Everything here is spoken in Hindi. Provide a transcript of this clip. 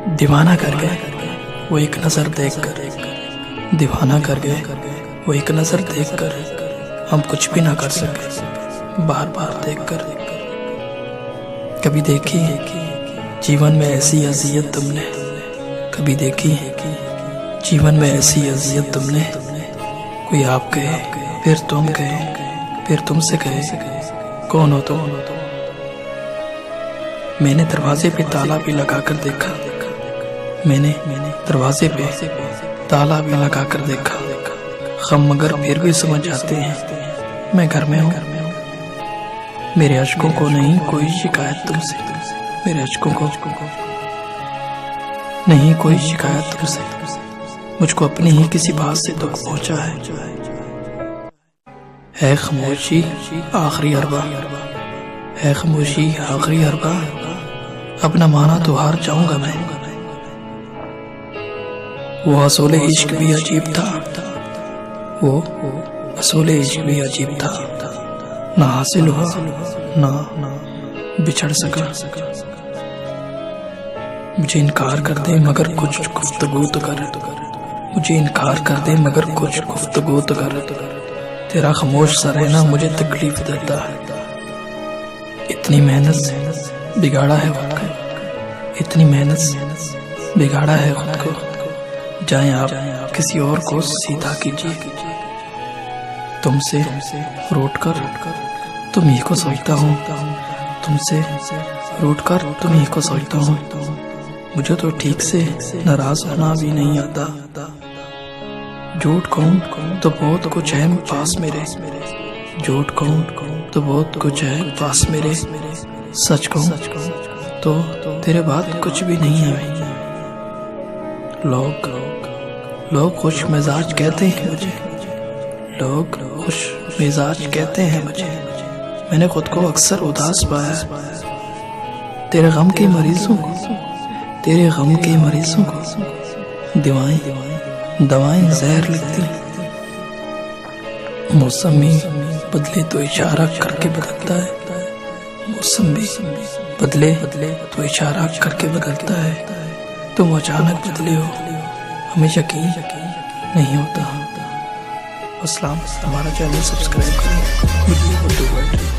दीवाना कर गए वो एक नजर देखकर, दीवाना कर गए वो एक नजर देखकर। हम कुछ भी ना कर सके बार बार देखकर। कभी देखी जीवन में ऐसी अजियत तुमने, कभी देखी जीवन में ऐसी अजियत तुमने। कोई आप कहे फिर तुम कहे फिर तुमसे कहे, कौन हो तुम? मैंने दरवाजे पे ताला भी लगाकर देखा, मैंने दरवाजे पे ताला भी लगाकर देखा। हम मगर फिर भी समझ जाते हैं मैं घर में हूँ। मेरे अश्कों को नहीं कोई शिकायत तुमसे, मेरे अश्कों को नहीं कोई शिकायत तुमसे। मुझको अपनी ही किसी बात से दुख पहुंचा है खामोशी आखिरी अरबा, है खामोशी आखिरी अरबा। अब न माना तो हार जाऊंगा मैं। वो असूल इश्क भी अजीब था, वो असूल इश्क भी अजीब था। ना हासिल हुआ ना बिछड़ सका। मुझे इनकार कर दे मगर कुछ गुफ्तगू तो कर, मुझे इनकार कर दे मगर कुछ गुफ्तगू तो कर। तेरा खामोश सा रहना मुझे तकलीफ देता है। इतनी मेहनत से बिगाड़ा है खुद को, इतनी मेहनत से बिगाड़ा है खुद को। जाएं आप किसी और को सीधा कीजिए। तुमसे रूठ कर तुम ही को सोचता हूँ, तुमसे रूठ कर तुम ही को सोचता हूँ। मुझे तो ठीक से नाराज होना भी नहीं आता। झूठ कहूँ तो बहुत कुछ है पास मेरे, झूठ कहूँ तो बहुत कुछ है पास मेरे। सच कहूँ तो तेरे बाद कुछ भी नहीं है। लोग खुश मिजाज कहते हैं मुझे, लोग खुश मिजाज कहते हैं मुझे। मैंने खुद को अक्सर उदास पाया। तेरे गम के मरीजों को, तेरे गम के मरीजों को दवाएं जहर लिखती। मौसम भी बदले तो इशारा करके बदलता है, मौसम भी बदले तो इशारा करके बदलता है। तुम अचानक बदले हो, हमें यकीन नहीं होता। अस्सलाम, हमारा चैनल सब्सक्राइब करें।